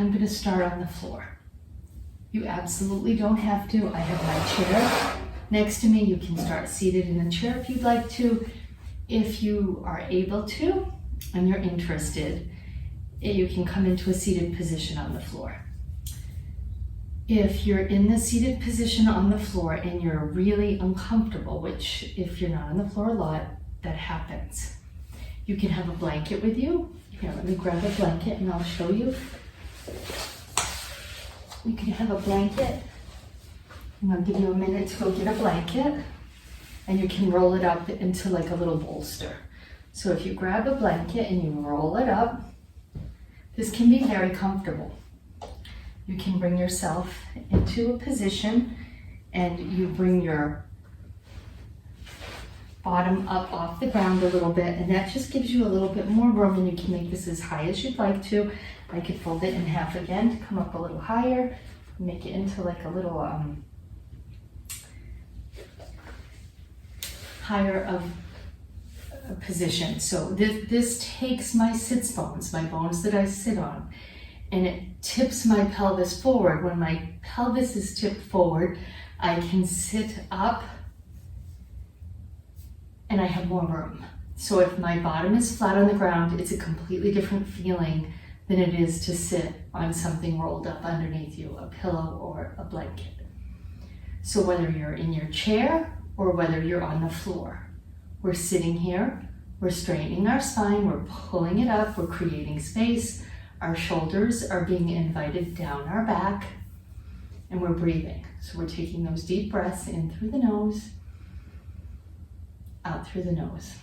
I'm going to start on the floor. You absolutely don't have to. I have my chair next to me. You can start seated in a chair if you'd like to. If you are able to and you're interested, you can come into a seated position on the floor. If you're in the seated position on the floor and you're really uncomfortable, which if you're not on the floor a lot, that happens. You can have a blanket with you. Here, let me grab a blanket and I'll show you. You can have a blanket, and I'll give you a minute to go get a blanket, and you can roll it up into like a little bolster. So if you grab a blanket and you roll it up, this can be very comfortable. You can bring yourself into a position and you bring your bottom up off the ground a little bit, and that just gives you a little bit more room, and you can make this as high as you'd like to. I could fold it in half again to come up a little higher, make it into like a little higher of a position. So this takes my sits bones, my bones that I sit on, and it tips my pelvis forward. When my pelvis is tipped forward, I can sit up and I have more room. So if my bottom is flat on the ground, it's a completely different feeling than it is to sit on something rolled up underneath you, a pillow or a blanket. So whether you're in your chair or whether you're on the floor, we're sitting here, we're straightening our spine, we're pulling it up, we're creating space, our shoulders are being invited down our back, and we're breathing. So we're taking those deep breaths in through the nose, out through the nose.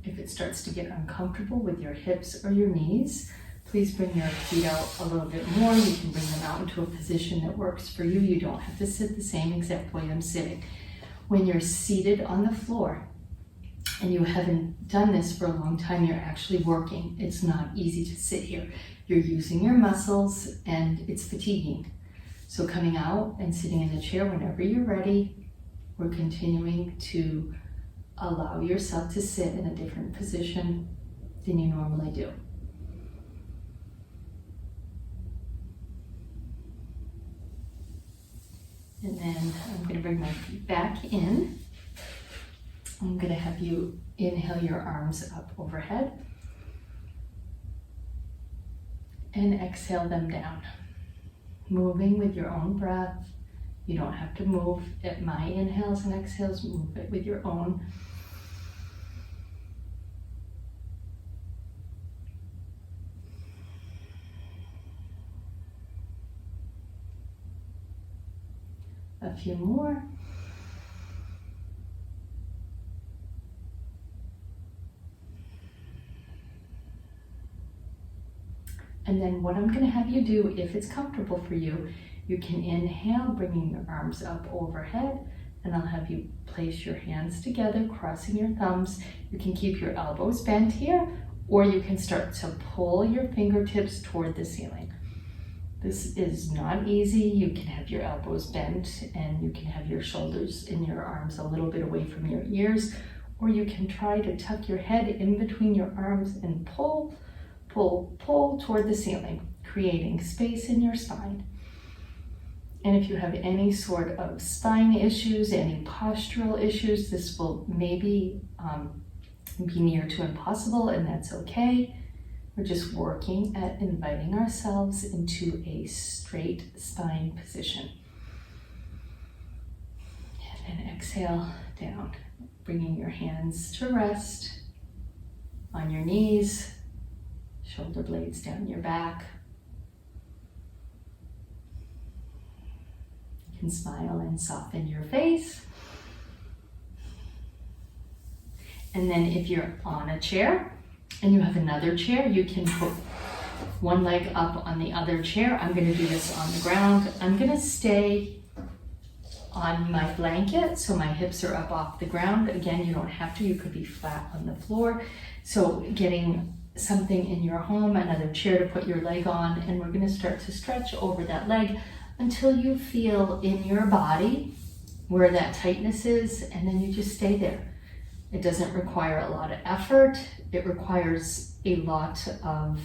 If it starts to get uncomfortable with your hips or your knees, please bring your feet out a little bit more. You can bring them out into a position that works for you. You don't have to sit the same exact way I'm sitting. When you're seated on the floor and you haven't done this for a long time, you're actually working. It's not easy to sit here. You're using your muscles and it's fatiguing. So coming out and sitting in the chair whenever you're ready, we're continuing to allow yourself to sit in a different position than you normally do. And then I'm going to bring my feet back in. I'm going to have you inhale your arms up overhead and exhale them down, moving with your own breath. You don't have to move at my inhales and exhales, move it with your own. A few more. And then what I'm going to have you do, if it's comfortable for you, you can inhale, bringing your arms up overhead, and I'll have you place your hands together, crossing your thumbs. You can keep your elbows bent here, or you can start to pull your fingertips toward the ceiling. This is not easy. You can have your elbows bent and you can have your shoulders and your arms a little bit away from your ears, or you can try to tuck your head in between your arms and pull, pull, pull toward the ceiling, creating space in your spine. And if you have any sort of spine issues, any postural issues, this will maybe be near to impossible, and that's okay. We're just working at inviting ourselves into a straight spine position. And then exhale down, bringing your hands to rest on your knees, shoulder blades down your back. You can smile and soften your face. And then if you're on a chair, and you have another chair, you can put one leg up on the other chair. I'm going to do this on the ground. I'm going to stay on my blanket so my hips are up off the ground. Again, you don't have to. You could be flat on the floor. So getting something in your home, another chair to put your leg on, and we're going to start to stretch over that leg until you feel in your body where that tightness is, and then you just stay there. It doesn't require a lot of effort. It requires a lot of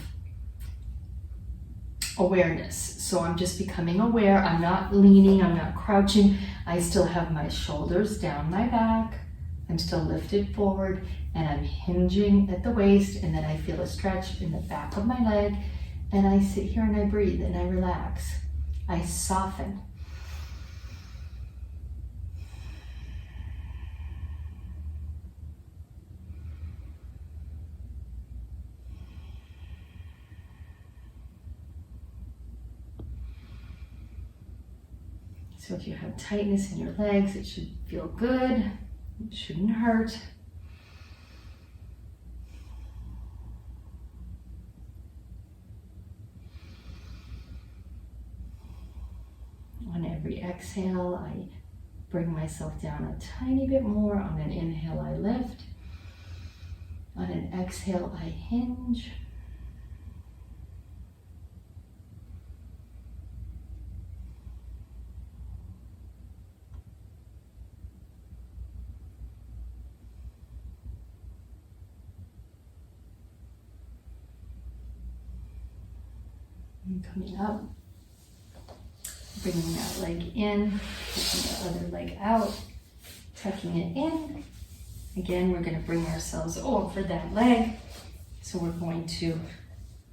awareness. So I'm just becoming aware. I'm not leaning, I'm not crouching. I still have my shoulders down my back. I'm still lifted forward, and I'm hinging at the waist, and then I feel a stretch in the back of my leg, and I sit here and I breathe and I relax. I soften. So if you have tightness in your legs, it should feel good. It shouldn't hurt. On every exhale, I bring myself down a tiny bit more. On an inhale, I lift. On an exhale, I hinge. And coming up, bringing that leg in, taking the other leg out, tucking it in. Again, we're going to bring ourselves over that leg. So we're going to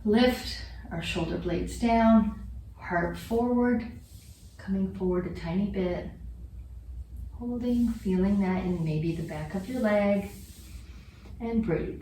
lift our shoulder blades down, heart forward, coming forward a tiny bit, holding, feeling that in maybe the back of your leg, and breathe.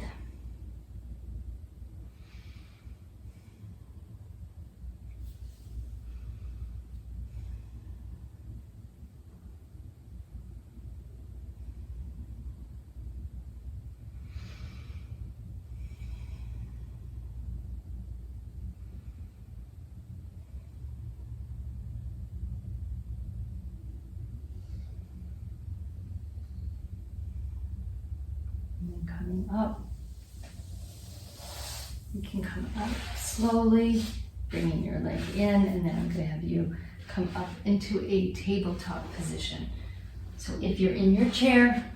And then coming up, you can come up slowly, bringing your leg in, and then I'm going to have you come up into a tabletop position. So if you're in your chair,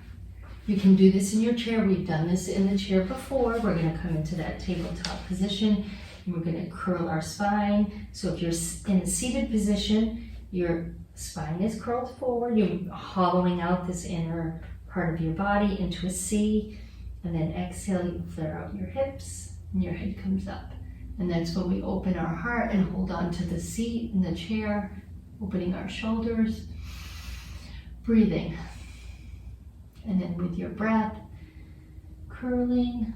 you can do this in your chair. We've done this in the chair before. We're going to come into that tabletop position, and we're going to curl our spine. So if you're in a seated position, your spine is curled forward. You're hollowing out this inner part of your body into a C, and then exhale, you flare out your hips and your head comes up. And that's when we open our heart and hold on to the seat in the chair, opening our shoulders, breathing. And then with your breath, curling,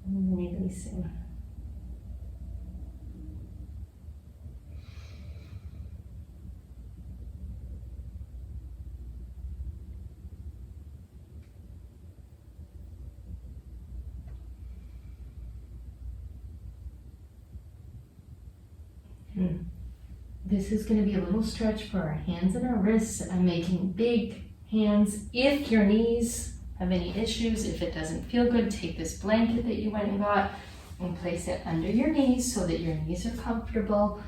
and releasing. This is going to be a little stretch for our hands and our wrists. I'm making big hands. If your knees have any issues, if it doesn't feel good, take this blanket that you went and got and place it under your knees so that your knees are comfortable.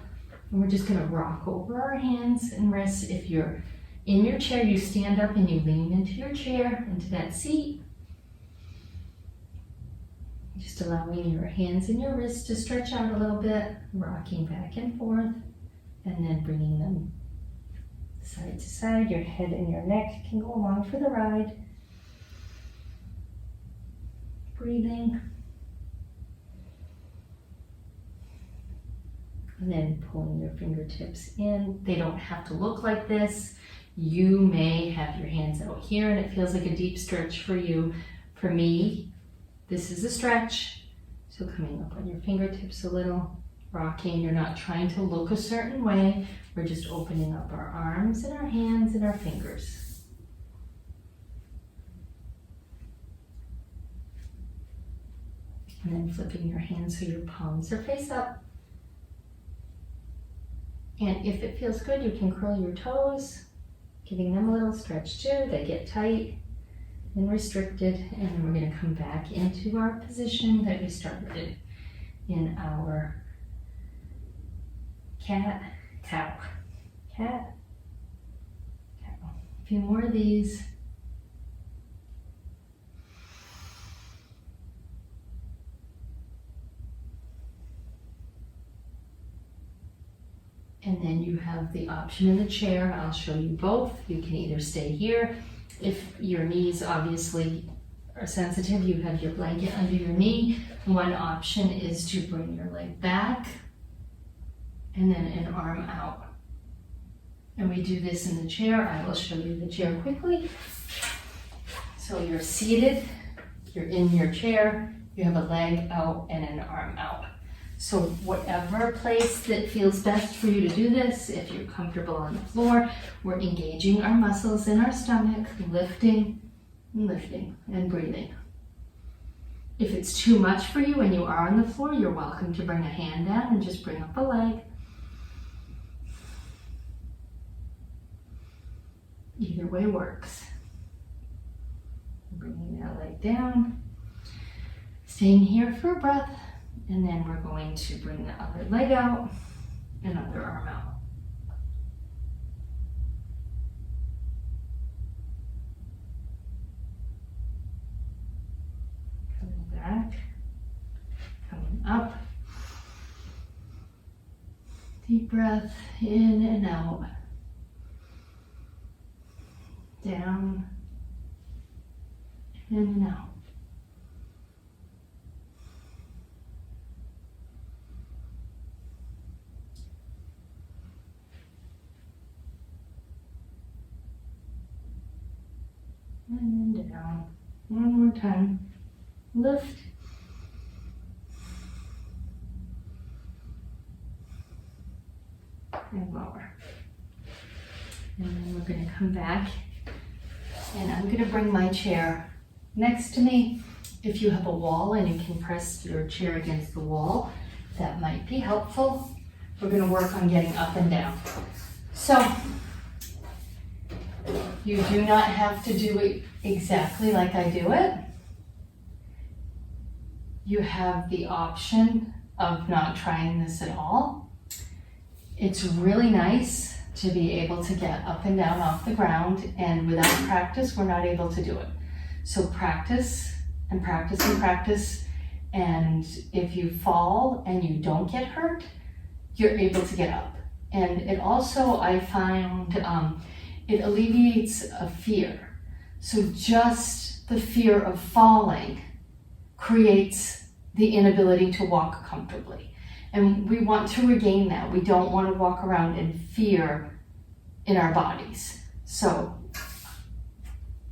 And we're just going to rock over our hands and wrists. If you're in your chair, you stand up and you lean into your chair, into that seat. Just allowing your hands and your wrists to stretch out a little bit, rocking back and forth, and then bringing them side to side. Your head and your neck can go along for the ride. Breathing. And then pulling your fingertips in. They don't have to look like this. You may have your hands out here and it feels like a deep stretch for you. For me, this is a stretch. So coming up on your fingertips a little, rocking. You're not trying to look a certain way. We're just opening up our arms and our hands and our fingers. And then flipping your hands so your palms are face up. And if it feels good, you can curl your toes, giving them a little stretch too. They get tight and restricted, and then we're going to come back into our position that we started in. in our cat, cow. Cat, cow. A few more of these. And then you have the option in the chair. I'll show you both. You can either stay here. If your knees obviously are sensitive, you have your blanket under your knee. One option is to bring your leg back and then an arm out. And we do this in the chair. I will show you the chair quickly. So you're seated, you're in your chair, you have a leg out and an arm out. So whatever place that feels best for you to do this, if you're comfortable on the floor, we're engaging our muscles in our stomach, lifting and breathing. If it's too much for you and you are on the floor, you're welcome to bring a hand down and just bring up a leg. Either way works. Bringing that leg down, staying here for a breath. And then we're going to bring the other leg out and other arm out. Coming back, coming up. Deep breath in and out. Down, in and out. And then down. One more time. Lift. And lower. And then we're going to come back. And I'm going to bring my chair next to me. If you have a wall and you can press your chair against the wall, that might be helpful. We're going to work on getting up and down. So, you do not have to do it exactly like I do it. You have the option of not trying this at all. It's really nice to be able to get up and down off the ground, and without practice, we're not able to do it. So practice and practice and practice, and if you fall and you don't get hurt, you're able to get up. And it also, I found, it alleviates a fear. So just the fear of falling creates the inability to walk comfortably. And we want to regain that. We don't want to walk around in fear in our bodies. So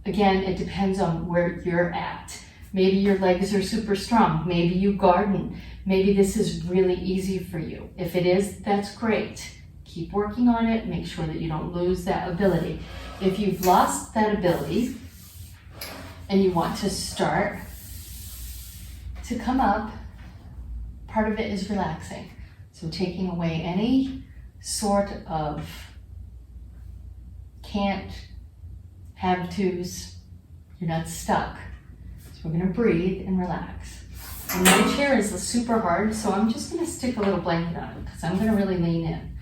again, it depends on where you're at. Maybe your legs are super strong. Maybe you garden. Maybe this is really easy for you. If it is, that's great. Keep working on it. Make sure that you don't lose that ability. If you've lost that ability and you want to start to come up, part of it is relaxing. So taking away any sort of can't, have to's, you're not stuck. So we're gonna breathe and relax. And my chair is super hard, so I'm just gonna stick a little blanket on it because I'm gonna really lean in.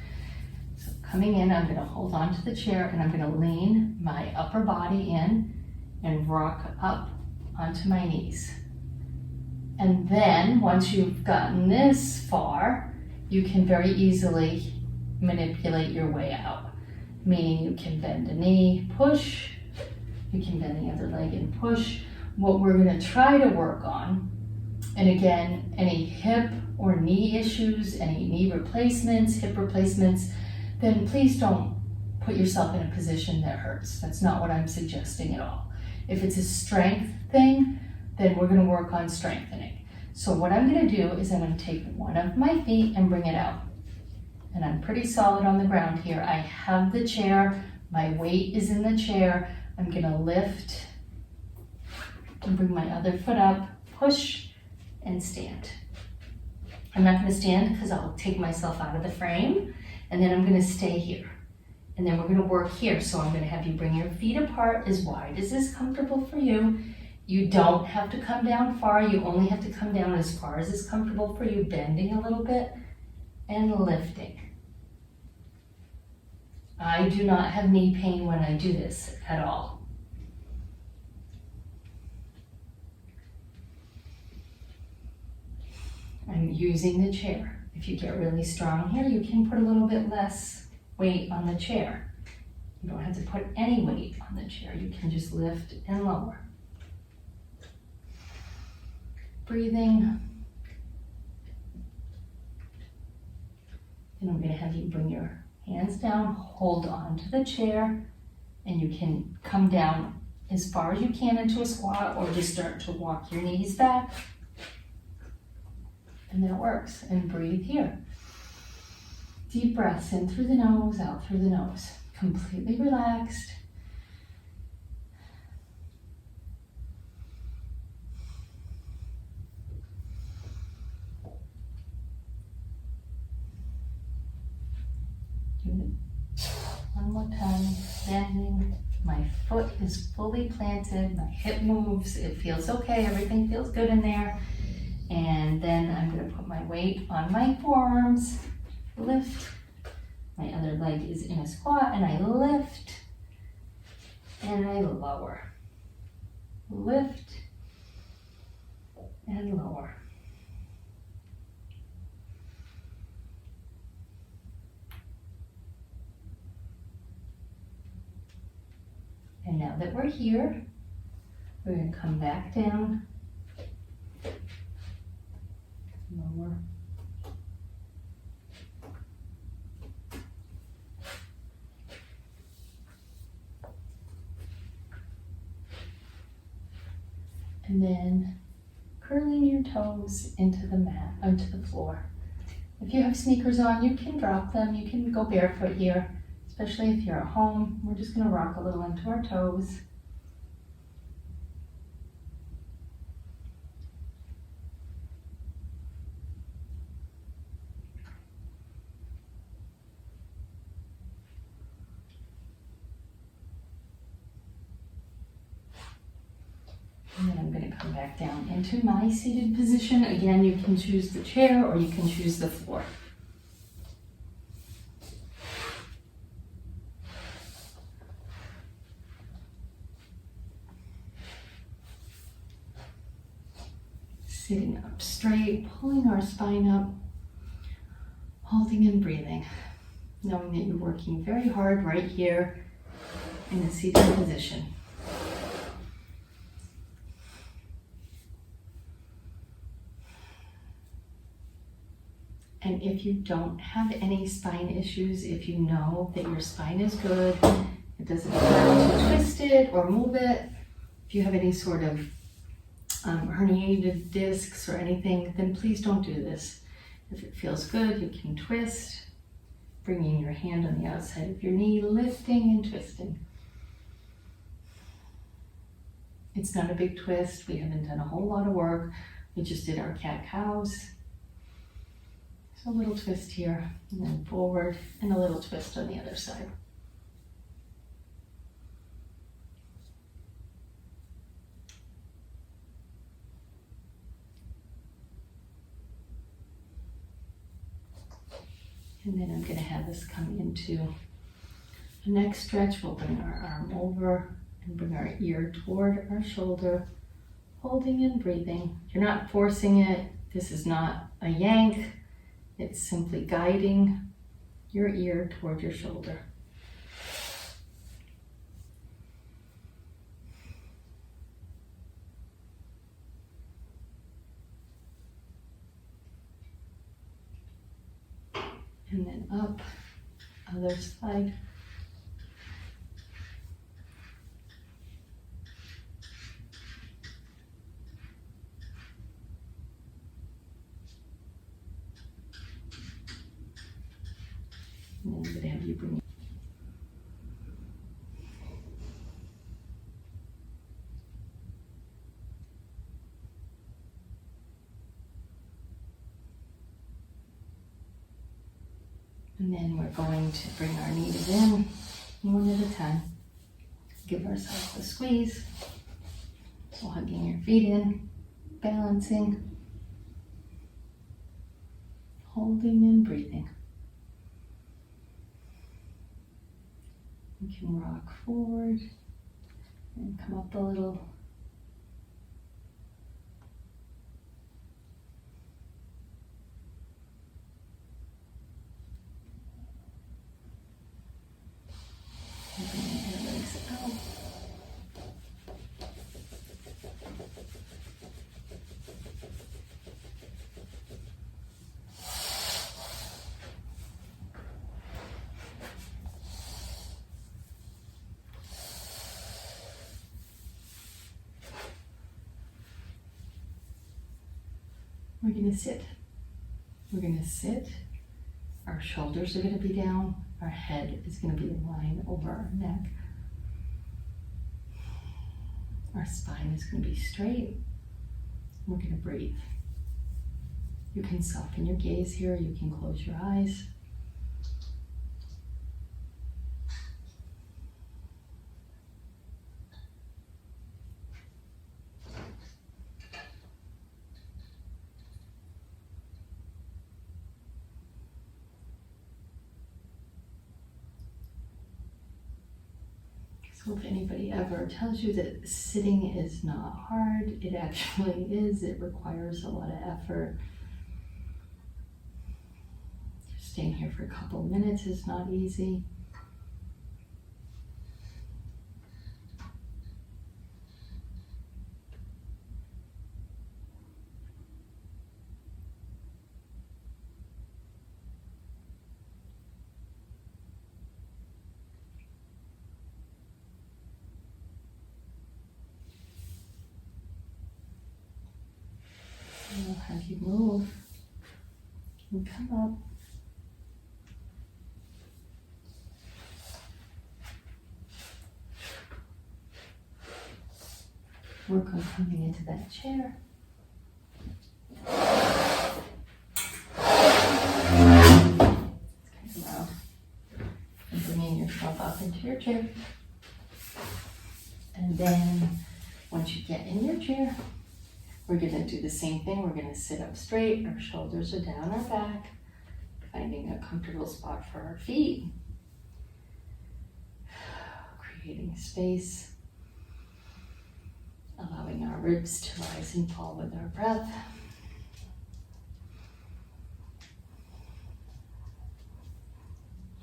Coming in, I'm gonna hold on to the chair and I'm gonna lean my upper body in and rock up onto my knees. And then once you've gotten this far, you can very easily manipulate your way out. Meaning you can bend a knee, push, you can bend the other leg and push. What we're gonna try to work on, and again, any hip or knee issues, any knee replacements, hip replacements, then please don't put yourself in a position that hurts. That's not what I'm suggesting at all. If it's a strength thing, then we're gonna work on strengthening. So what I'm gonna do is I'm gonna take one of my feet and bring it out. And I'm pretty solid on the ground here. I have the chair, my weight is in the chair. I'm gonna lift and bring my other foot up, push and stand. I'm not gonna stand because I'll take myself out of the frame. And then I'm gonna stay here. And then we're gonna work here. So I'm gonna have you bring your feet apart as wide as is comfortable for you. You don't have to come down far. You only have to come down as far as is comfortable for you, bending a little bit and lifting. I do not have knee pain when I do this at all. I'm using the chair. If you get really strong here, you can put a little bit less weight on the chair. You don't have to put any weight on the chair. You can just lift and lower. Breathing. And I'm going to have you bring your hands down, hold on to the chair, and you can come down as far as you can into a squat or just start to walk your knees back. And that works. And breathe here. Deep breaths in through the nose, out through the nose. Completely relaxed. Do it one more time. Bending. My foot is fully planted. My hip moves. It feels okay. Everything feels good in there. And then I'm going to put my weight on my forearms, lift. My other leg is in a squat and I lift and I lower. Lift and lower. And now that we're here, we're going to come back down. Lower. And then curling your toes into the mat, onto the floor. If you have sneakers on, you can drop them. You can go barefoot here, especially if you're at home. We're just going to rock a little into our toes. And then I'm going to come back down into my seated position. Again, you can choose the chair or you can choose the floor. Sitting up straight, pulling our spine up, holding and breathing, knowing that you're working very hard right here in the seated position. And if you don't have any spine issues, if you know that your spine is good, it doesn't hurt to twist it or move it, if you have any sort of herniated discs or anything, then please don't do this. If it feels good, you can twist, bringing your hand on the outside of your knee, lifting and twisting. It's not a big twist. We haven't done a whole lot of work. We just did our cat-cows. So a little twist here, and then forward, and a little twist on the other side. And then I'm going to have us come into a neck stretch. We'll bring our arm over and bring our ear toward our shoulder, holding and breathing. You're not forcing it. This is not a yank. It's simply guiding your ear toward your shoulder. And then up, other side. And then I'm going to have you bring it. And then we're going to bring our knees in one at a time. Give ourselves a squeeze. So hugging your feet in, balancing, holding and breathing. You can rock forward and come up a little. Bringing your legs out. We're going to sit. We're going to sit. Our shoulders are going to be down. Our head is going to be in line over our neck. Our spine is going to be straight. We're going to breathe. You can soften your gaze here. You can close your eyes. So if anybody ever tells you that sitting is not hard, it actually is. It requires a lot of effort. Staying here for a couple minutes is not easy. We'll have you move and come up. Work on coming into that chair. It's kind of loud. And bringing yourself up into your chair. And then once you get in your chair, we're going to do the same thing. We're going to sit up straight. Our shoulders are down our back, finding a comfortable spot for our feet. Creating space. Allowing our ribs to rise and fall with our breath.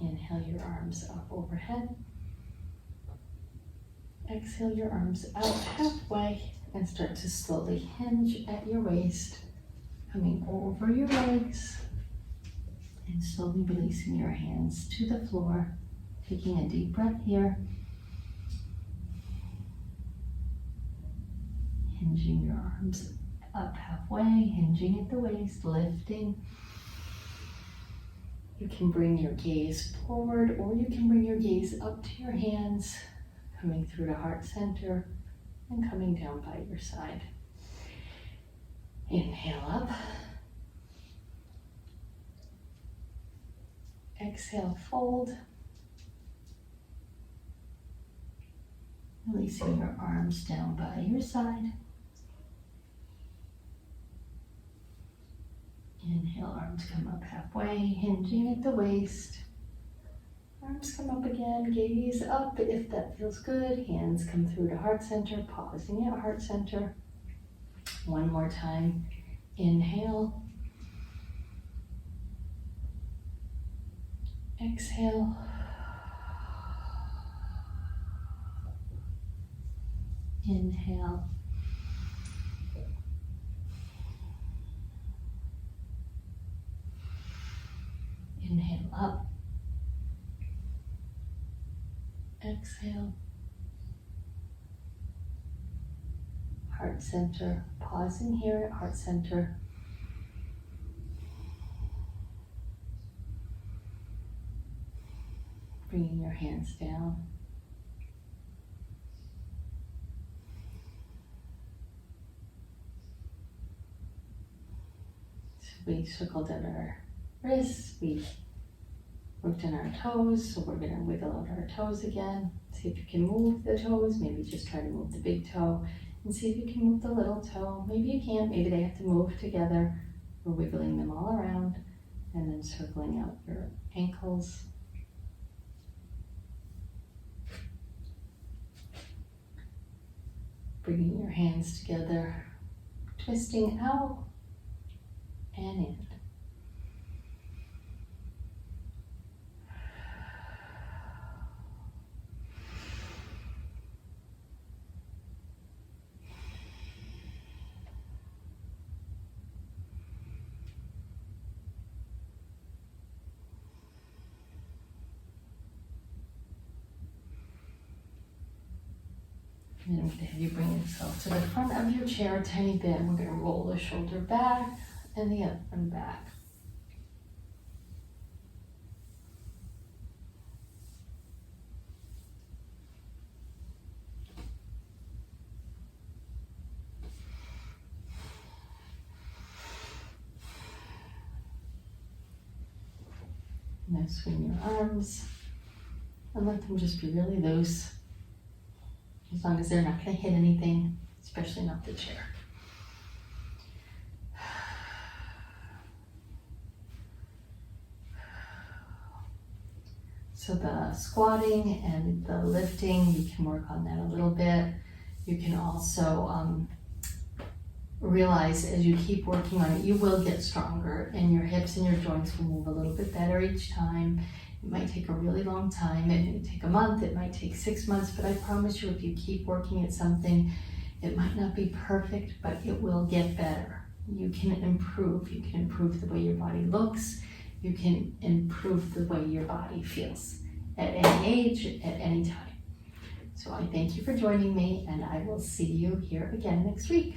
Inhale your arms up overhead. Exhale your arms out halfway and start to slowly hinge at your waist, coming over your legs and slowly releasing your hands to the floor. Taking a deep breath here. Hinging your arms up halfway, hinging at the waist, lifting. You can bring your gaze forward or you can bring your gaze up to your hands, coming through to heart center and coming down by your side. Inhale up. Exhale, fold. Releasing your arms down by your side. Inhale, arms come up halfway, hinging at the waist. Arms come up again, gaze up if that feels good. Hands come through to heart center, pausing at heart center. One more time. Inhale. Exhale. Inhale. Inhale up. Exhale. Heart center. Pausing here at heart center. Bringing your hands down. So we circled at our wrists. We worked on our toes, so we're going to wiggle out our toes again. See if you can move the toes. Maybe just try to move the big toe And see if you can move the little toe. Maybe you can't, maybe they have to move together. We're wiggling them all around and then circling out your ankles. Bringing your hands together, twisting out and in. And I'm going to have you bring yourself to the front of your chair a tiny bit. We're going to roll the shoulder back and the other one back. Now swing your arms and let them just be really loose. As long as they're not going to hit anything, especially not the chair. So the squatting and the lifting, you can work on that a little bit. You can also realize as you keep working on it, you will get stronger and your hips and your joints will move a little bit better each time. It might take a really long time. It may take a month, it might take 6 months, but I promise you if you keep working at something, it might not be perfect, but it will get better. You can improve. You can improve the way your body looks. You can improve the way your body feels at any age, at any time. So I thank you for joining me, and I will see you here again next week.